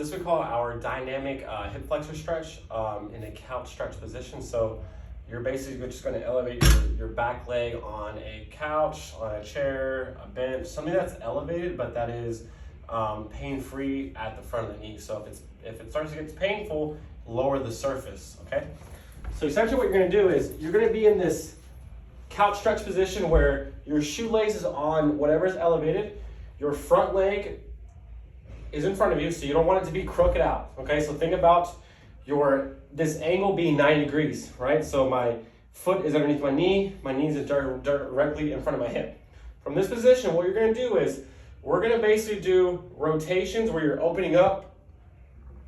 This we call our dynamic hip flexor stretch in a couch stretch position. So you're basically just going to elevate your back leg on a couch, on a chair, a bench, something that's elevated, but that is pain-free at the front of the knee. So if it starts to get painful, lower the surface, okay? So essentially what you're going to do is you're going to be in this couch stretch position where your shoelace is on whatever is elevated, your front leg is in front of you, so you don't want it to be crooked out, okay? So think about this angle being 90 degrees, right? So my foot is underneath my knees is directly in front of my hip. From this position, what you're gonna do is, we're gonna basically do rotations where you're opening up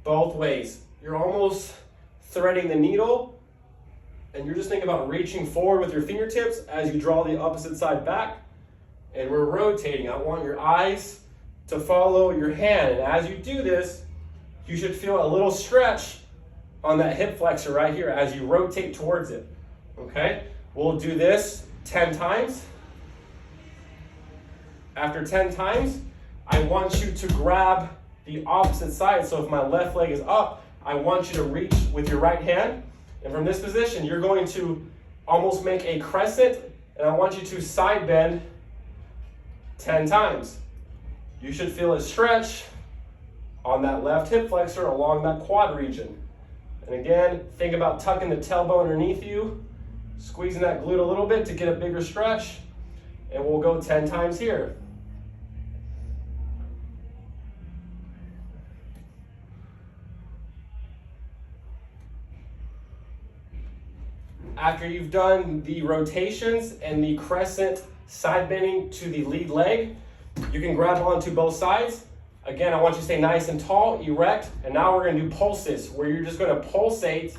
both ways. You're almost threading the needle, and you're just thinking about reaching forward with your fingertips as you draw the opposite side back, and we're rotating. I want your eyes to follow your hand, and as you do this, you should feel a little stretch on that hip flexor right here as you rotate towards it, okay? We'll do this 10 times. After 10 times, I want you to grab the opposite side. So if my left leg is up, I want you to reach with your right hand, and from this position, you're going to almost make a crescent, and I want you to side bend 10 times. You should feel a stretch on that left hip flexor along that quad region. And again, think about tucking the tailbone underneath you, squeezing that glute a little bit to get a bigger stretch, and we'll go 10 times here. After you've done the rotations and the crescent side bending to the lead leg, you can grab onto both sides. Again, I want you to stay nice and tall, erect, and now we're gonna do pulses, where you're just gonna pulsate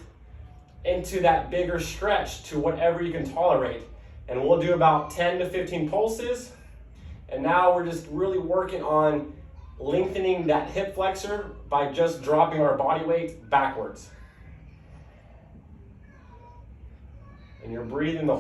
into that bigger stretch to whatever you can tolerate. And we'll do about 10 to 15 pulses. And now we're just really working on lengthening that hip flexor by just dropping our body weight backwards. And you're breathing the